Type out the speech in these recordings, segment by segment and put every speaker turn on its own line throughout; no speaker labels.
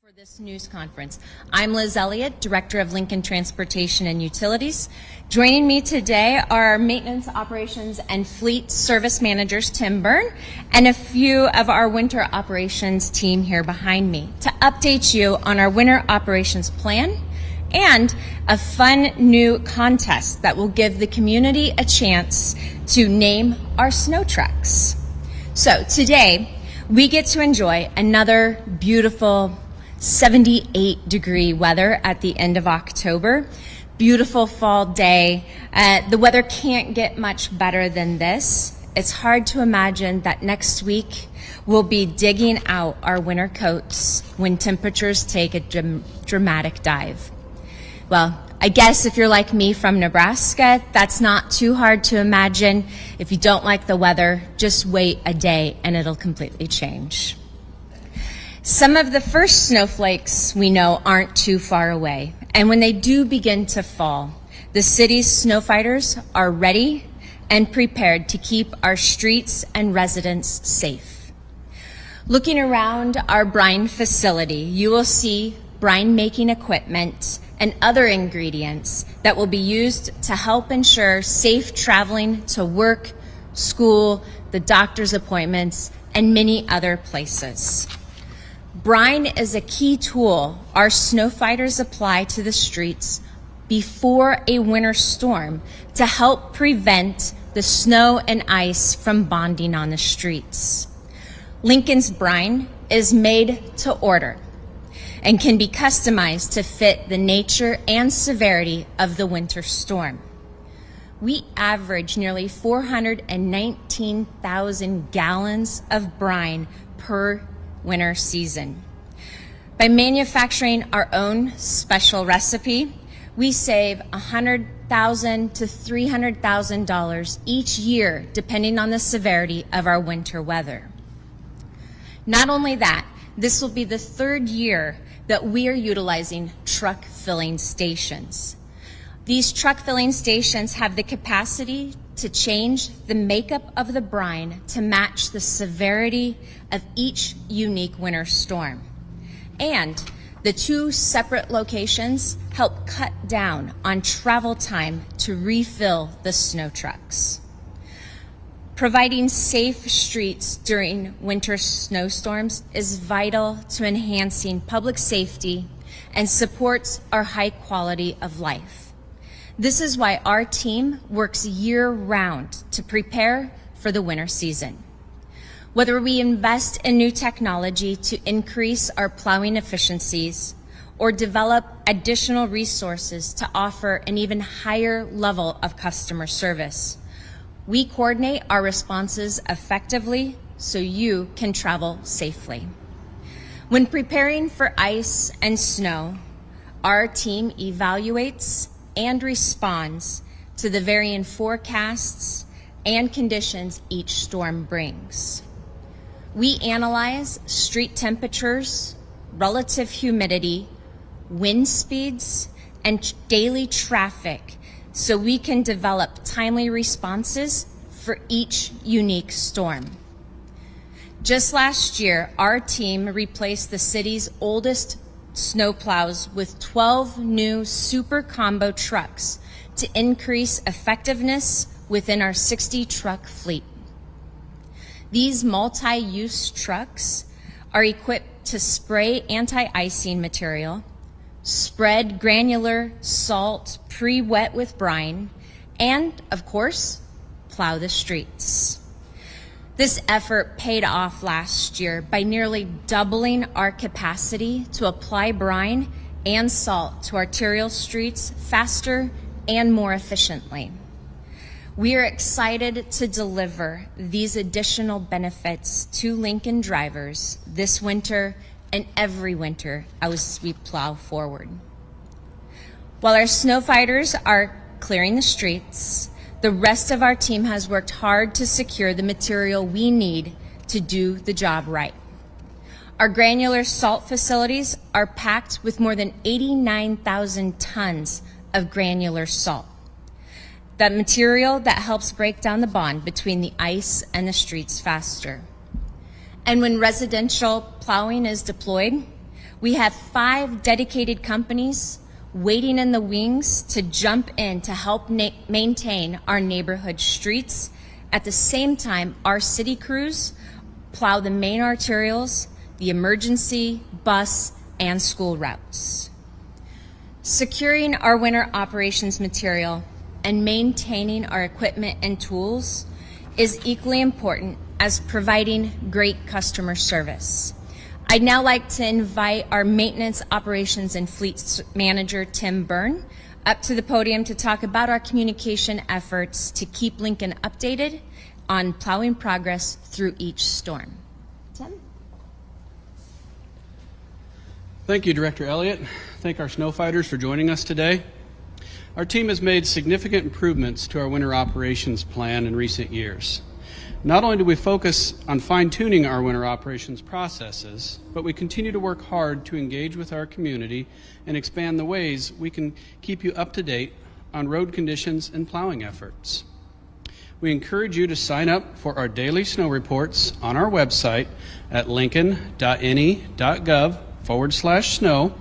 For this news conference. I'm Liz Elliott, Director of Lincoln Transportation and Utilities. Joining me today are Maintenance, Operations, and Fleet Service Managers Tim Byrne and a few of our winter operations team here behind me to update you on our winter operations plan and a fun new contest that will give the community a chance to name our snow trucks. So today, we get to enjoy another beautiful 78-degree weather at the end of October. Beautiful fall day. The weather can't get much better than this. It's hard to imagine that next week we'll be digging out our winter coats when temperatures take a dramatic dive. Well, I guess if you're like me from Nebraska, that's not too hard to imagine. If you don't like the weather, just wait a day and it'll completely change. Some of the first snowflakes we know aren't too far away, and when they do begin to fall, the city's snow fighters are ready and prepared to keep our streets and residents safe. Looking around our brine facility, you will see brine making equipment and other ingredients that will be used to help ensure safe traveling to work, school, the doctor's appointments, and many other places. Brine is a key tool our snow fighters apply to the streets before a winter storm to help prevent the snow and ice from bonding on the streets. Lincoln's brine is made to order and can be customized to fit the nature and severity of the winter storm. We average nearly 419,000 gallons of brine per winter season. By manufacturing our own special recipe, we save $100,000 to $300,000 each year, depending on the severity of our winter weather. Not only that, this will be the third year that we are utilizing truck filling stations. These truck filling stations have the capacity to change the makeup of the brine to match the severity of each unique winter storm. And the two separate locations help cut down on travel time to refill the snow trucks. Providing safe streets during winter snowstorms is vital to enhancing public safety and supports our high quality of life. This is why our team works year-round to prepare for the winter season. Whether we invest in new technology to increase our plowing efficiencies or develop additional resources to offer an even higher level of customer service, we coordinate our responses effectively so you can travel safely. When preparing for ice and snow, our team evaluates and responds to the varying forecasts and conditions each storm brings. We analyze street temperatures, relative humidity, wind speeds, and daily traffic so we can develop timely responses for each unique storm. Just last year, our team replaced the city's oldest snowplows with 12 new super combo trucks to increase effectiveness within our 60 truck fleet. These multi-use trucks are equipped to spray anti-icing material, spread granular salt pre-wet with brine, and, of course, plow the streets. This effort paid off last year by nearly doubling our capacity to apply brine and salt to arterial streets faster and more efficiently. We are excited to deliver these additional benefits to Lincoln drivers this winter and every winter as we plow forward. While our snow fighters are clearing the streets, the rest of our team has worked hard to secure the material we need to do the job right. Our granular salt facilities are packed with more than 89,000 tons of granular salt. That material that helps break down the bond between the ice and the streets faster. And when residential plowing is deployed, We have 5 dedicated companies waiting in the wings to jump in to help maintain our neighborhood streets. At the same time, our city crews plow the main arterials, the emergency, bus, and school routes. Securing our winter operations material and maintaining our equipment and tools is equally important as providing great customer service. I'd now like to invite our Maintenance, Operations, and Fleet Manager, Tim Byrne, up to the podium to talk about our communication efforts to keep Lincoln updated on plowing progress through each storm. Tim?
Thank you, Director Elliott. Thank our snow fighters for joining us today. Our team has made significant improvements to our winter operations plan in recent years. Not only do we focus on fine-tuning our winter operations processes, but we continue to work hard to engage with our community and expand the ways we can keep you up to date on road conditions and plowing efforts. We encourage you to sign up for our daily snow reports on our website at lincoln.ne.gov/snow,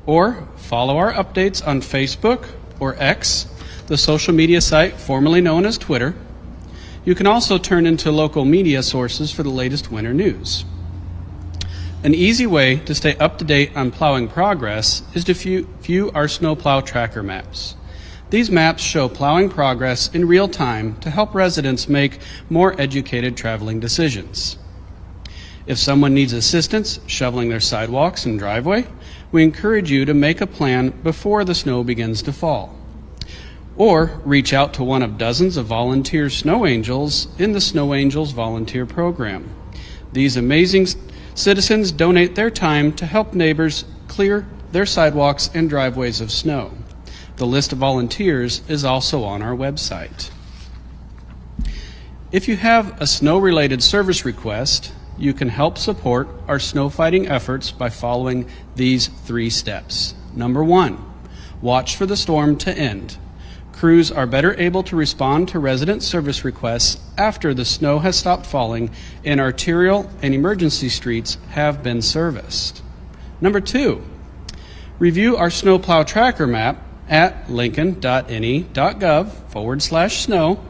or follow our updates on Facebook or X, the social media site formerly known as Twitter. You can also turn into local media sources for the latest winter news. An easy way to stay up to date on plowing progress is to view our snowplow tracker maps. These maps show plowing progress in real time to help residents make more educated traveling decisions. If someone needs assistance shoveling their sidewalks and driveway, we encourage you to make a plan before the snow begins to fall. Or reach out to one of dozens of volunteer snow angels in the Snow Angels volunteer program. These amazing citizens donate their time to help neighbors clear their sidewalks and driveways of snow. The list of volunteers is also on our website. If you have a snow-related service request, you can help support our snow fighting efforts by following these 3 steps. Number 1, watch for the storm to end. Crews are better able to respond to resident service requests after the snow has stopped falling and arterial and emergency streets have been serviced. Number 2, review our snowplow tracker map at lincoln.ne.gov/snow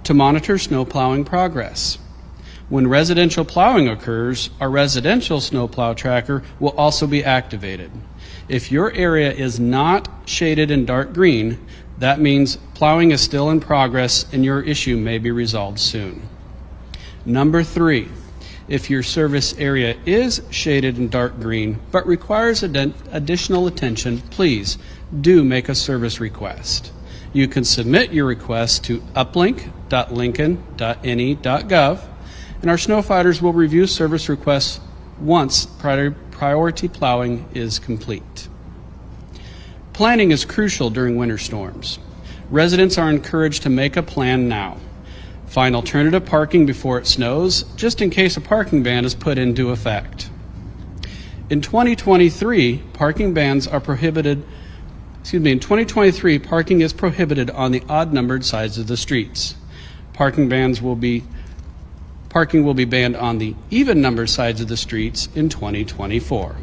to monitor snow plowing progress. When residential plowing occurs, our residential snowplow tracker will also be activated. If your area is not shaded in dark green, that means plowing is still in progress and your issue may be resolved soon. Number 3, if your service area is shaded in dark green but requires additional attention, please do make a service request. You can submit your request to uplink.lincoln.ne.gov, and our snow fighters will review service requests once priority plowing is complete. Planning is crucial during winter storms. Residents are encouraged to make a plan now. Find alternative parking before it snows, just in case a parking ban is put into effect. In 2023, parking is prohibited on the odd-numbered sides of the streets. Parking will be banned on the even-numbered sides of the streets in 2024.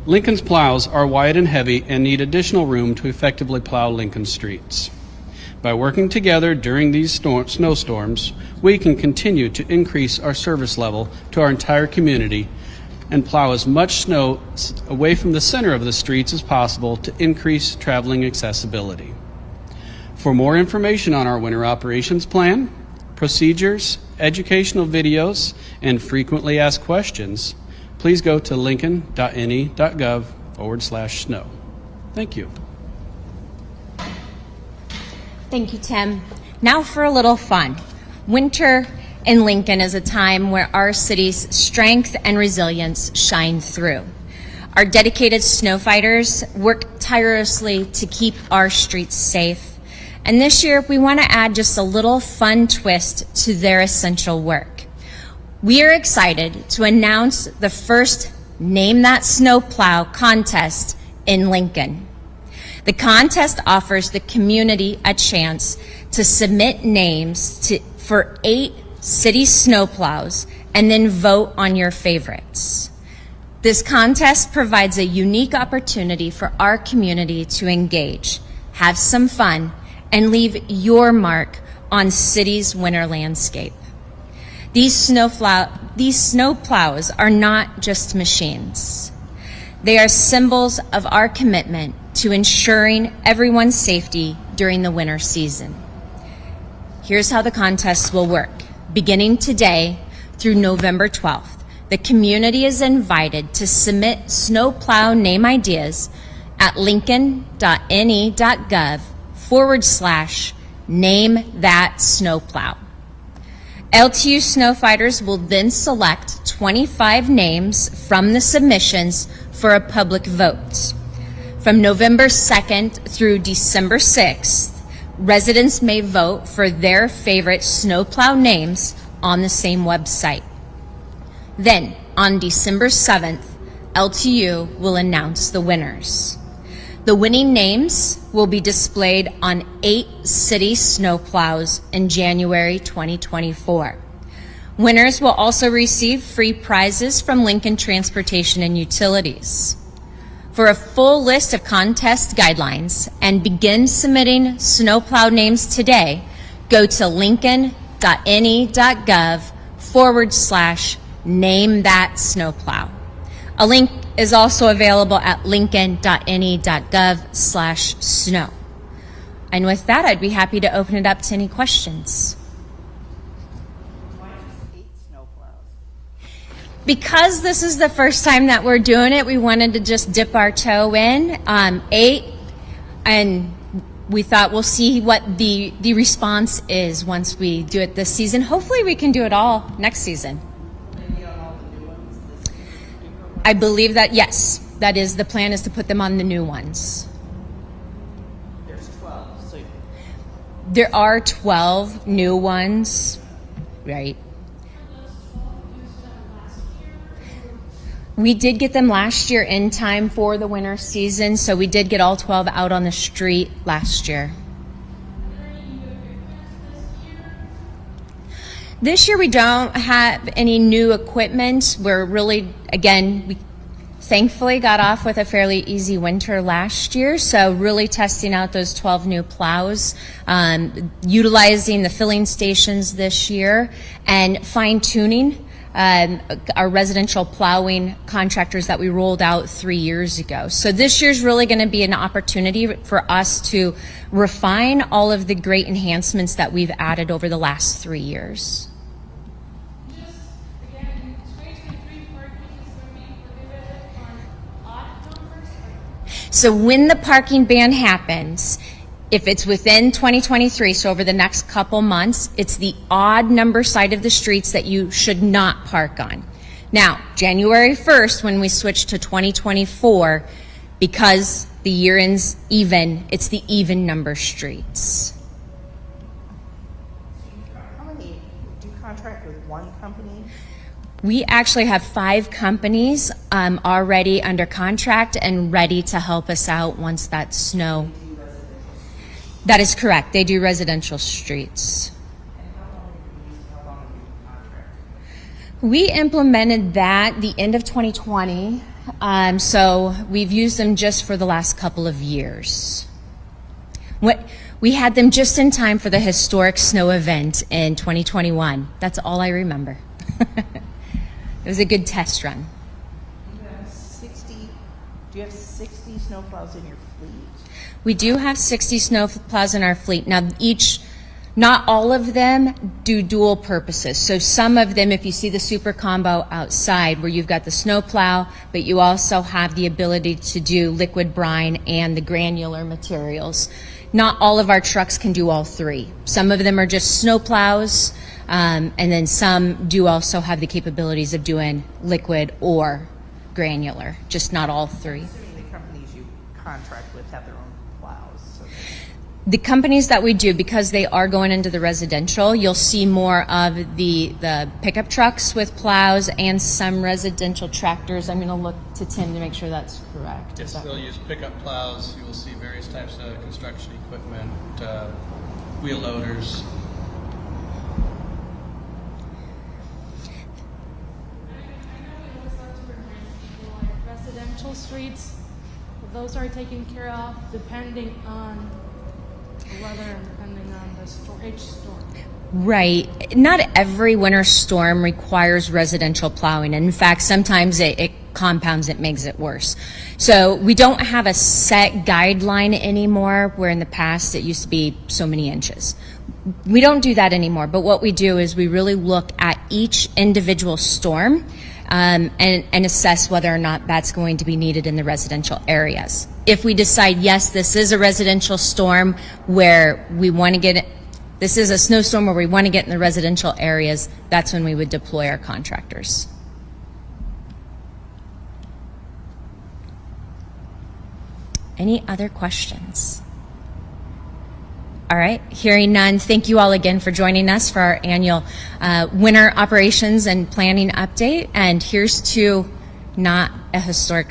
Lincoln's plows are wide and heavy and need additional room to effectively plow Lincoln streets. By working together during these snowstorms, we can continue to increase our service level to our entire community and plow as much snow away from the center of the streets as possible to increase traveling accessibility. For more information on our winter operations plan, procedures, educational videos, and frequently asked questions, please go to lincoln.ne.gov/snow. Thank you.
Thank you, Tim. Now for a little fun. Winter in Lincoln is a time where our city's strength and resilience shine through. Our dedicated snow fighters work tirelessly to keep our streets safe. And this year, we want to add just a little fun twist to their essential work. We are excited to announce the first Name That Snowplow contest in Lincoln. The contest offers the community a chance to submit names for 8 city snowplows and then vote on your favorites. This contest provides a unique opportunity for our community to engage, have some fun, and leave your mark on city's winter landscape. These snow plows are not just machines. They are symbols of our commitment to ensuring everyone's safety during the winter season. Here's how the contest will work. Beginning today through November 12th, the community is invited to submit snowplow name ideas at lincoln.ne.gov/name-that-snowplow. LTU Snowfighters will then select 25 names from the submissions for a public vote. From November 2nd through December 6th, residents may vote for their favorite snowplow names on the same website. Then, on December 7th, LTU will announce the winners. The winning names will be displayed on 8 city snowplows in January 2024. Winners will also receive free prizes from Lincoln Transportation and Utilities. For a full list of contest guidelines and begin submitting snowplow names today, go to lincoln.ne.gov/name-that-snowplow. A link is also available at lincoln.ne.gov/snow. And with that, I'd be happy to open it up to any questions.
Why just 8 snowplows?
Because this is the first time that we're doing it, we wanted to just dip our toe in. 8, and we thought we'll see what the response is once we do it this season. Hopefully we can do it all next season.
Maybe on all the new ones this year?
I believe that, yes, that is the plan, is to put them on the new ones.
There's 12, so
There are 12 new ones, right? We did get them last year in time for the winter season, so we did get all 12 out on the street last year. This year we don't have any new equipment. We're really, again, we thankfully got off with a fairly easy winter last year, so really testing out those 12 new plows, utilizing the filling stations this year, and fine-tuning our residential plowing contractors that we rolled out 3 years ago. So this year's really going to be an opportunity for us to refine all of the great enhancements that we've added over the last 3 years.
Just again, 2023 parking is remain prohibited on odd numbers.
So when the parking ban happens, if it's within 2023, so over the next couple months, it's the odd number side of the streets that you should not park on. Now, January 1st, when we switch to 2024, because the year ends even, it's the even number streets.
how many do you contract with one company?
We actually have 5 companies already under contract and ready to help us out once that snow. That is correct. They do residential streets.
And how long have you contracted?
We implemented that the end of 2020, so we've used them just for the last couple of years. We had them just in time for the historic snow event in 2021. That's all I remember. It was a good test run.
Do you have 60 snowplows in your fleet?
We do have 60 snow plows in our fleet. Now, not all of them do dual purposes. So some of them, if you see the super combo outside where you've got the snow plow, but you also have the ability to do liquid brine and the granular materials. Not all of our trucks can do all 3. Some of them are just snow plows, and then some do also have the capabilities of doing liquid or granular, just not all 3.
Assuming the companies you contract with have their own plows. So
The companies that we do, because they are going into the residential, you'll see more of the pickup trucks with plows and some residential tractors. I'm going to look to Tim to make sure that's correct.
Yes, they'll use pickup plows. You will see various types of construction equipment, wheel loaders.
I know we always like to remind people streets, those are taken care of depending on the weather and depending on each storm.
Right. Not every winter storm requires residential plowing. In fact, sometimes it compounds it, makes it worse. So we don't have a set guideline anymore, where in the past it used to be so many inches. We don't do that anymore, but what we do is we really look at each individual storm and assess whether or not that's going to be needed in the residential areas. If we decide, yes, this is a residential storm where we want to get it, this is a snowstorm where we want to get in the residential areas, that's when we would deploy our contractors. Any other questions? All right, hearing none, thank you all again for joining us for our annual winter operations and planning update. And here's to not a historic